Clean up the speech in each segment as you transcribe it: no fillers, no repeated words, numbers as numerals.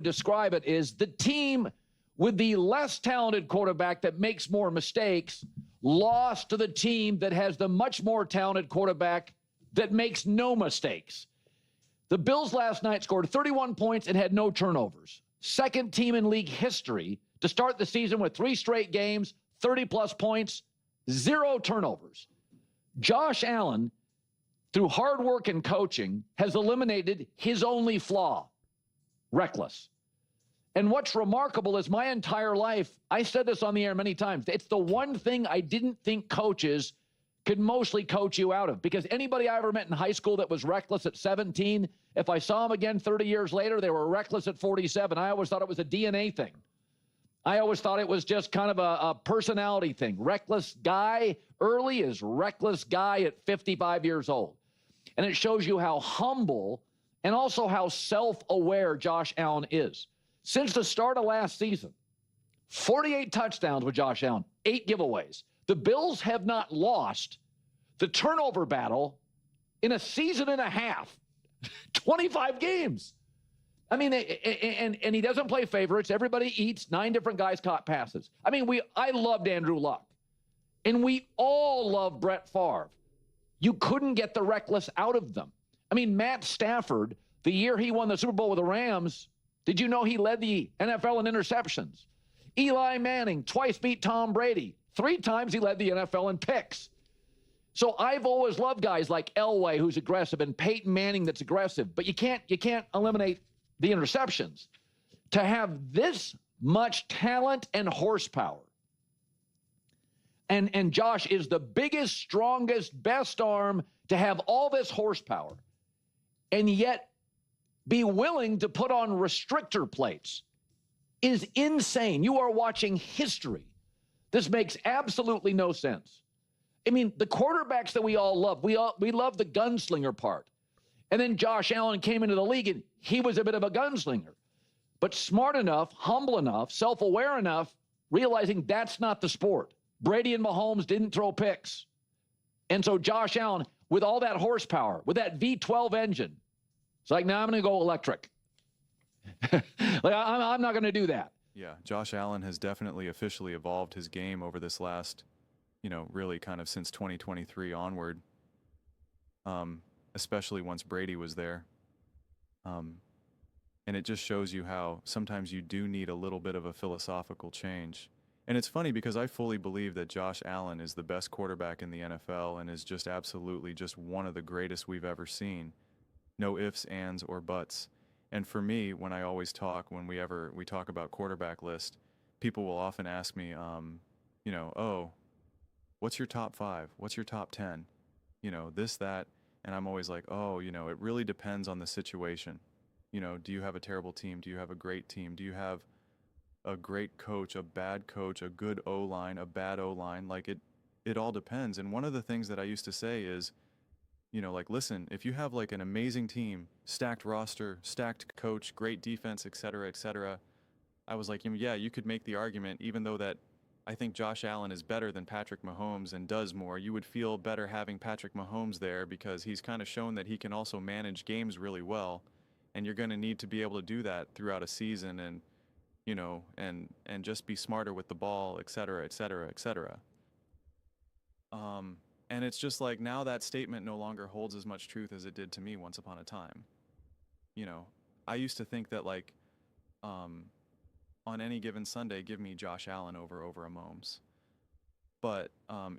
describe it is the team with the less talented quarterback that makes more mistakes lost to the team that has the much more talented quarterback that makes no mistakes. The Bills last night scored 31 points and had no turnovers. Second team in league history to start the season with 3 straight games, 30-plus points, 0 turnovers. Josh Allen, through hard work and coaching, has eliminated his only flaw, reckless. And what's remarkable is my entire life, I said this on the air many times, it's the one thing I didn't think coaches could mostly coach you out of. Because anybody I ever met in high school that was reckless at 17, if I saw them again 30 years later, they were reckless at 47. I always thought it was a DNA thing. I always thought it was just kind of a personality thing. Reckless guy early is reckless guy at 55 years old. And it shows you how humble and also how self-aware Josh Allen is. Since the start of last season, 48 touchdowns with Josh Allen, 8 giveaways. The Bills have not lost the turnover battle in a season and a half, 25 games. I mean, and he doesn't play favorites. Everybody eats. 9 different guys caught passes. I mean, I loved Andrew Luck, and we all love Brett Favre. You couldn't get the reckless out of them. I mean, Matt Stafford, the year he won the Super Bowl with the Rams, did you know he led the NFL in interceptions? Eli Manning twice beat Tom Brady. 3 times he led the NFL in picks. So I've always loved guys like Elway, who's aggressive, and Peyton Manning that's aggressive. But you can't eliminate the interceptions. To have this much talent and horsepower, and Josh is the biggest, strongest, best arm to have all this horsepower, and yet be willing to put on restrictor plates is insane. You are watching history. This makes absolutely no sense. I mean, the quarterbacks that we all love, we love the gunslinger part. And then Josh Allen came into the league, and he was a bit of a gunslinger. But smart enough, humble enough, self-aware enough, realizing that's not the sport. Brady and Mahomes didn't throw picks. And so Josh Allen, with all that horsepower, with that V12 engine, it's like, now I'm going to go electric. I'm not going to do that. Yeah, Josh Allen has definitely officially evolved his game over this last, really kind of since 2023 onward, especially once Brady was there. And it just shows you how sometimes you do need a little bit of a philosophical change. And it's funny because I fully believe that Josh Allen is the best quarterback in the NFL and is just absolutely just one of the greatest we've ever seen. No ifs, ands, or buts. And for me, when I always talk, when we talk about quarterback list, people will often ask me, oh, what's your top 5? What's your top 10? This, that. And I'm always like, oh, it really depends on the situation. Do you have a terrible team? Do you have a great team? Do you have a great coach, a bad coach, a good O-line, a bad O-line? Like it all depends. And one of the things that I used to say is, listen, if you have like an amazing team, stacked roster, stacked coach, great defense, et cetera, I was like, yeah, you could make the argument, even though that I think Josh Allen is better than Patrick Mahomes and does more, you would feel better having Patrick Mahomes there because he's kind of shown that he can also manage games really well. And you're going to need to be able to do that throughout a season and, and just be smarter with the ball, et cetera. And it's just like now that statement no longer holds as much truth as it did to me once upon a time. I used to think that like on any given Sunday, give me Josh Allen over a Mahomes. But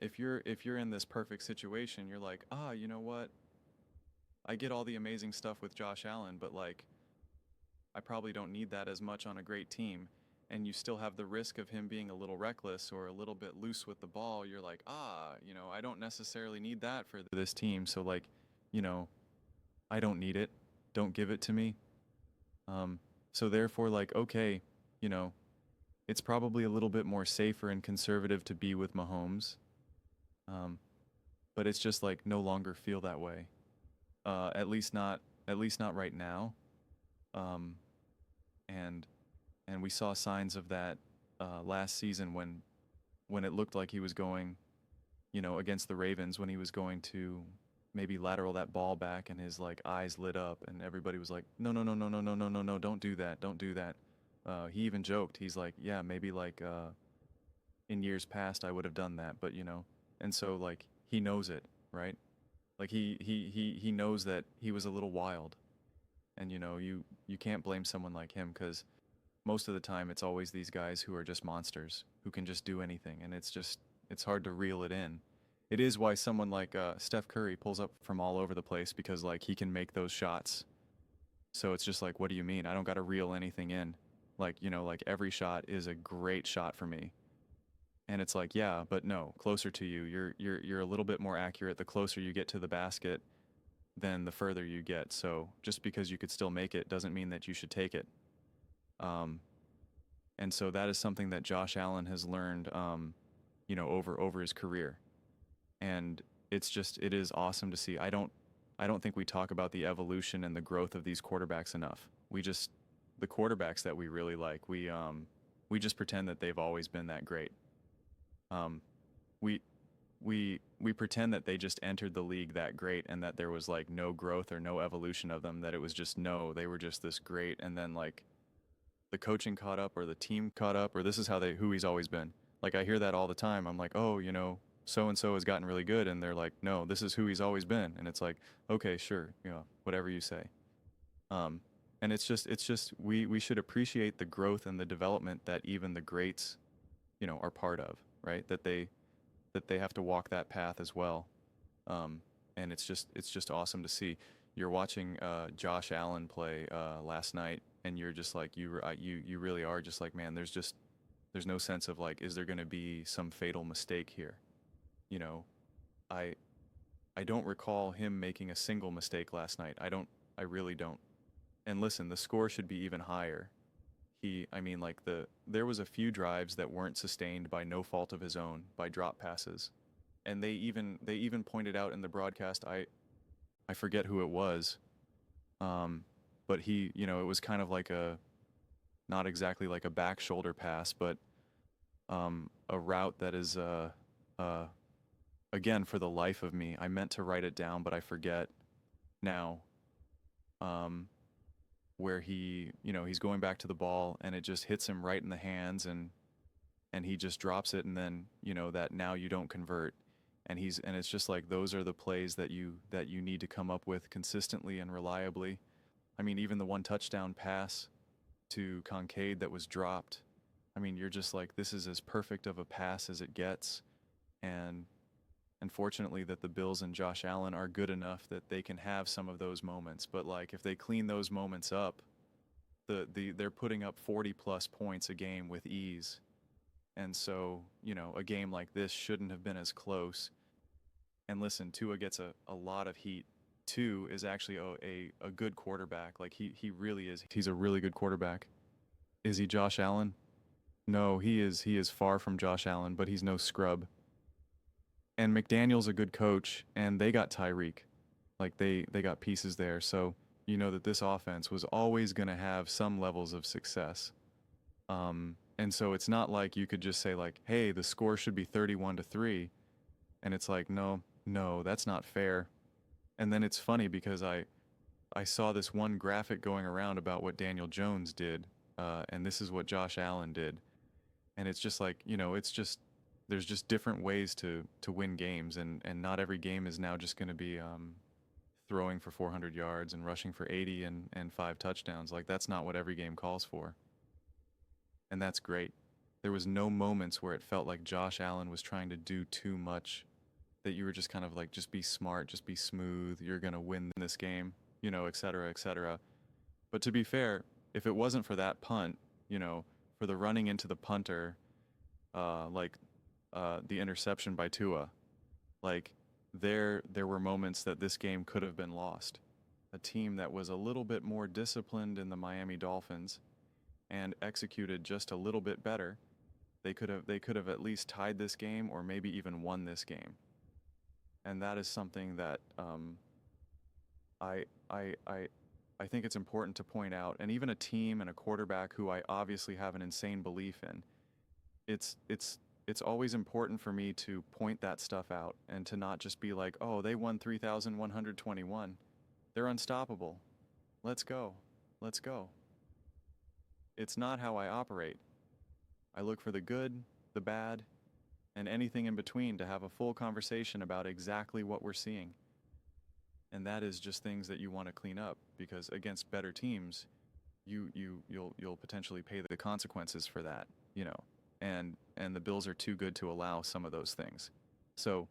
if you're in this perfect situation, you're like, you know what? I get all the amazing stuff with Josh Allen, but like I probably don't need that as much on a great team. And you still have the risk of him being a little reckless or a little bit loose with the ball. You're like, I don't necessarily need that for this team. So like, I don't need it. Don't give it to me. So therefore, like, okay, it's probably a little bit more safer and conservative to be with Mahomes. But it's just like no longer feel that way. At least not right now. And we saw signs of that last season when it looked like he was going, against the Ravens, when he was going to maybe lateral that ball back, and his like eyes lit up, and everybody was like, no, no, no, no, no, no, no, no, no, don't do that, don't do that. He even joked, he's like, yeah, maybe like in years past I would have done that, but and so like he knows it, right? Like he knows that he was a little wild, and you can't blame someone like him because most of the time it's always these guys who are just monsters who can just do anything, and it's hard to reel it in. It is why someone like Steph Curry pulls up from all over the place because like he can make those shots. So it's just like, what do you mean? I don't got to reel anything in. Like, like every shot is a great shot for me. And it's like, yeah, but no, closer to you. You're a little bit more accurate the closer you get to the basket than the further you get. So just because you could still make it doesn't mean that you should take it. Um, and so that is something that Josh Allen has learned, over his career. And it is awesome to see. I don't think we talk about the evolution and the growth of these quarterbacks enough. The quarterbacks that we really like, we just pretend that they've always been that great. Um, we we pretend that they just entered the league that great and that there was like no growth or no evolution of them, that it was just no, they were just this great, and then like the coaching caught up or the team caught up, or this is who he's always been. Like I hear that all the time. I'm like, "Oh, so and so has gotten really good," and they're like, "No, this is who he's always been." And it's like, "Okay, sure, whatever you say." Um and it's just we should appreciate the growth and the development that even the greats, are part of, right? That they have to walk that path as well. Um, and it's just awesome to see. You're watching Josh Allen play last night, and you're just like you really are just like, man. There's no sense of like, is there going to be some fatal mistake here? You know, I I don't recall him making a single mistake last night. I really don't. And listen, the score should be even higher. I mean, like there was a few drives that weren't sustained by no fault of his own, by drop passes, and they even pointed out in the broadcast. I forget who it was, um, but it was kind of like not exactly like a back shoulder pass, but a route that is uh, again, for the life of me, I meant to write it down, but I forget now. Um, where he's going back to the ball and it just hits him right in the hands, and he just drops it, and then that now you don't convert, and it's just like those are the plays that you need to come up with consistently and reliably. I mean, even the one touchdown pass to Kincaid that was dropped, I mean, you're just like, this is as perfect of a pass as it gets. And unfortunately that the Bills and Josh Allen are good enough that they can have some of those moments. But like if they clean those moments up, they're putting up 40 plus points a game with ease. And so, a game like this shouldn't have been as close. And listen, Tua gets a lot of heat. Two is actually a good quarterback. Like he really is. He's a really good quarterback. Is he Josh Allen? No, he is far from Josh Allen, but he's no scrub. And McDaniel's a good coach, and they got Tyreek. Like they got pieces there. So you know that this offense was always going to have some levels of success. And so it's not like you could just say like, hey, the score should be 31-3. And it's like, no, that's not fair. And then it's funny because I saw this one graphic going around about what Daniel Jones did, and this is what Josh Allen did. And it's just like, there's just different ways to win games, and not every game is now just going to be throwing for 400 yards and rushing for 80 and 5 touchdowns. Like that's not what every game calls for. And that's great. There was no moments where it felt like Josh Allen was trying to do too much, that you were just kind of like, just be smart, just be smooth, you're going to win this game, et cetera, et cetera. But to be fair, if it wasn't for that punt, for the running into the punter, the interception by Tua, like there were moments that this game could have been lost. A team that was a little bit more disciplined in the Miami Dolphins and executed just a little bit better, they could have at least tied this game or maybe even won this game. And that is something that I think it's important to point out. And even a team and a quarterback who I obviously have an insane belief in, it's it's always important for me to point that stuff out and to not just be like, oh, they won 3,121. They're unstoppable. Let's go. Let's go. It's not how I operate. I look for the good, the bad, and anything in between to have a full conversation about exactly what we're seeing. And that is just things that you want to clean up, because against better teams, you'll potentially pay the consequences for that, you know. And the Bills are too good to allow some of those things. So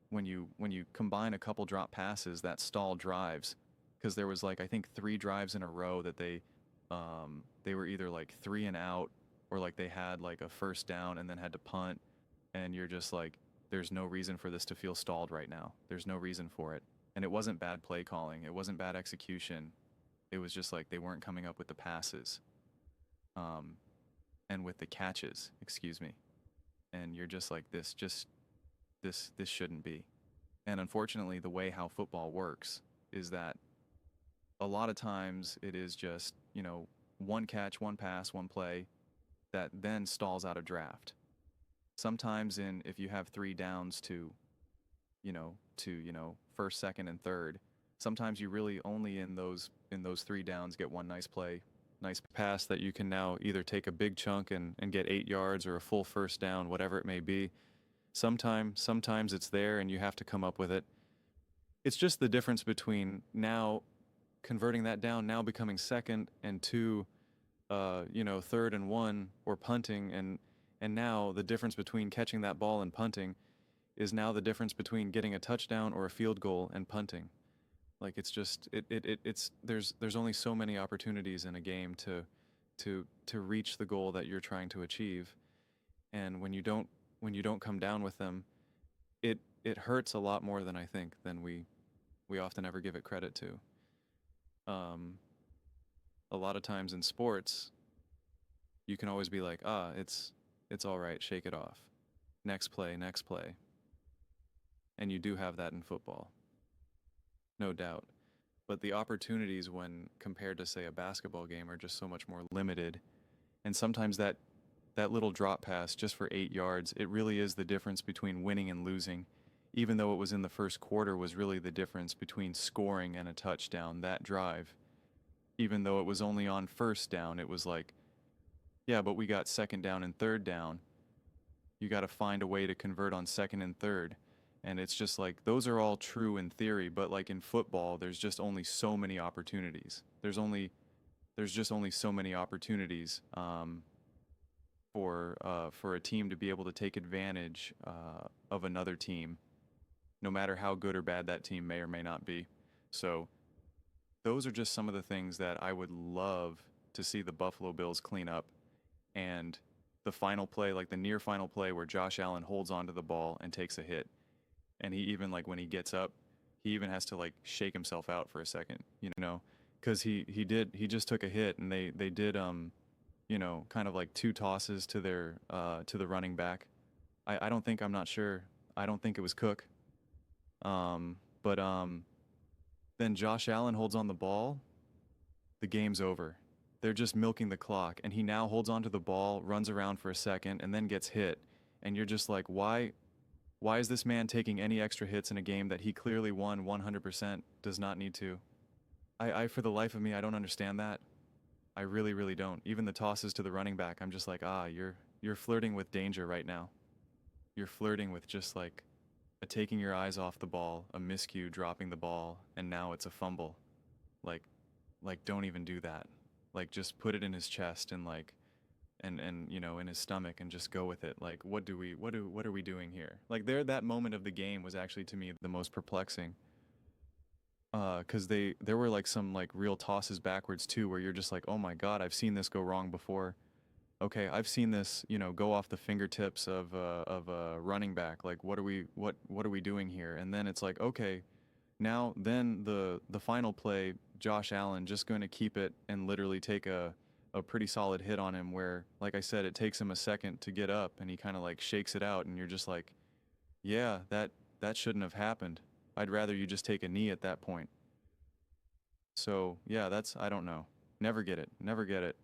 when you combine a couple drop passes that stall drives, because there was like I think 3 drives in a row that they were either like 3 and out, or like they had like a first down and then had to punt, and you're just like, there's no reason for this to feel stalled right now. There's no reason for it. And it wasn't bad play calling. It wasn't bad execution. It was just like they weren't coming up with the passes, and with the catches, excuse me. And you're just like, this shouldn't be. And unfortunately, the way how football works is that a lot of times it is just, you know, one catch, one pass, one play that then stalls out a draft. Sometimes if you have 3 downs to first, second, and third, sometimes you really only in those 3 downs get one nice play, nice pass that you can now either take a big chunk and get 8 yards or a full first down, whatever it may be. Sometimes it's there and you have to come up with it. It's just the difference between now converting that down, now becoming second and 2, third and 1, or punting, and now the difference between catching that ball and punting is now the difference between getting a touchdown or a field goal and punting. Like it's just it's there's only so many opportunities in a game to reach the goal that you're trying to achieve, and when you don't come down with them, it hurts a lot more than I think than we often ever give it credit to. A lot of times in sports, you can always be like, it's all right, shake it off, next play, and you do have that in football, no doubt. But the opportunities when compared to, say, a basketball game are just so much more limited. And sometimes that little drop pass just for 8 yards, it really is the difference between winning and losing. Even though it was in the first quarter, was really the difference between scoring and a touchdown, that drive. Even though it was only on first down, it was like, yeah, but we got second down and third down. You got to find a way to convert on second and third. And it's just like, those are all true in theory, but like in football, there's just only so many opportunities. There's just only so many opportunities for a team to be able to take advantage of another team, no matter how good or bad that team may or may not be. So those are just some of the things that I would love to see the Buffalo Bills clean up. And the final play, like the near final play where Josh Allen holds onto the ball and takes a hit. And he even, like, when he gets up, he even has to like shake himself out for a second, you know, because he just took a hit, and they did kind of like 2 tosses to their to the running back. I'm not sure. I don't think it was Cook. But then Josh Allen holds on the ball. The game's over. They're just milking the clock, and he now holds onto the ball, runs around for a second, and then gets hit. And you're just like, why is this man taking any extra hits in a game that he clearly won 100%, does not need to? I for the life of me, I don't understand that. I really, really don't. Even the tosses to the running back, I'm just like, you're flirting with danger right now. You're flirting with just like taking your eyes off the ball, a miscue, dropping the ball, and now it's a fumble. Like don't even do that. Like, just put it in his chest and like, and in his stomach, and just go with it. Like, what are we doing here? Like, that moment of the game was actually, to me, the most perplexing. Because there were like some like real tosses backwards too, where you're just like, oh my God, I've seen this go wrong before. Okay, I've seen this, go off the fingertips of a running back. Like, what are we doing here? And then it's like, okay, now then the final play, Josh Allen just going to keep it and literally take a pretty solid hit on him, where, like I said, it takes him a second to get up, and he kind of like shakes it out, and you're just like, yeah, that shouldn't have happened. I'd rather you just take a knee at that point. So yeah, I don't know. Never get it.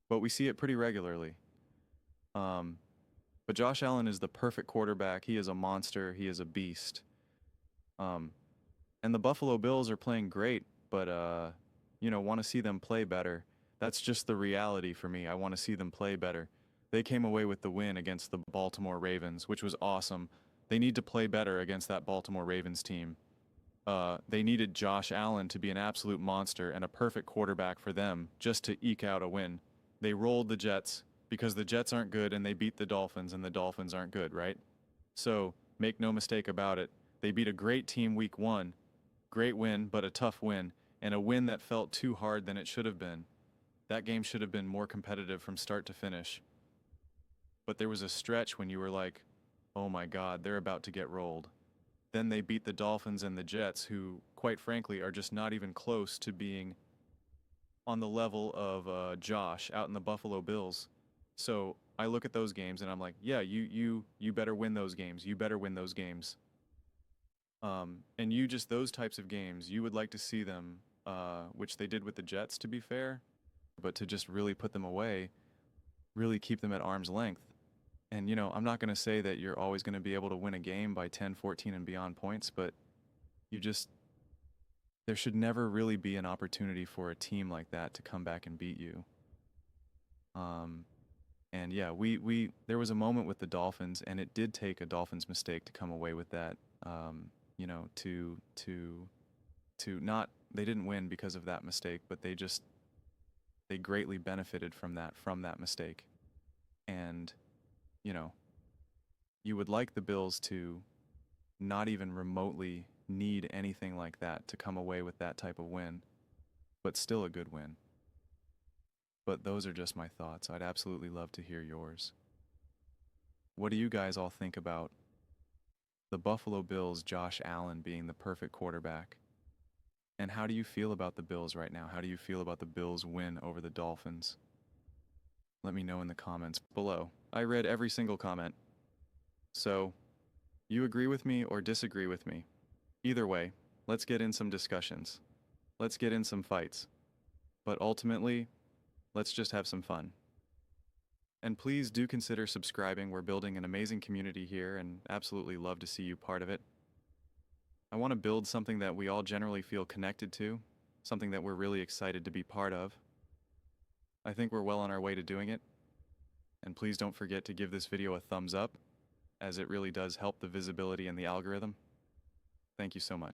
But we see it pretty regularly. But But Josh Allen is the perfect quarterback. He is a monster. He is a beast. And the Buffalo Bills are playing great, but want to see them play better. That's just the reality for me. I want to see them play better. They came away with the win against the Baltimore Ravens, which was awesome. They need to play better against that Baltimore Ravens team. They needed Josh Allen to be an absolute monster and a perfect quarterback for them just to eke out a win. They rolled the Jets because the Jets aren't good, and they beat the Dolphins, and the Dolphins aren't good, right? So make no mistake about it. They beat a great team week 1. Great win, but a tough win, and a win that felt too hard than it should have been. That game should have been more competitive from start to finish. But there was a stretch when you were like, oh my God, they're about to get rolled. Then they beat the Dolphins and the Jets, who, quite frankly, are just not even close to being on the level of Josh out in the Buffalo Bills. So I look at those games and I'm like, yeah, you better win those games. You better win those games. And those types of games, you would like to see them, which they did with the Jets, to be fair, but to just really put them away, really keep them at arm's length. And, I'm not going to say that you're always going to be able to win a game by 10, 14 and beyond points, but there should never really be an opportunity for a team like that to come back and beat you. And yeah, there was a moment with the Dolphins, and it did take a Dolphins mistake to come away with that. They didn't win because of that mistake, but they greatly benefited from that mistake. And, you would like the Bills to not even remotely need anything like that to come away with that type of win, but still a good win. But those are just my thoughts. I'd absolutely love to hear yours. What do you guys all think about the Buffalo Bills, Josh Allen being the perfect quarterback? And how do you feel about the Bills right now? How do you feel about the Bills' win over the Dolphins? Let me know in the comments below. I read every single comment. So, you agree with me or disagree with me? Either way, let's get in some discussions. Let's get in some fights. But ultimately, let's just have some fun. And please do consider subscribing. We're building an amazing community here and absolutely love to see you part of it. I want to build something that we all generally feel connected to, something that we're really excited to be part of. I think we're well on our way to doing it. And please don't forget to give this video a thumbs up, as it really does help the visibility and the algorithm. Thank you so much.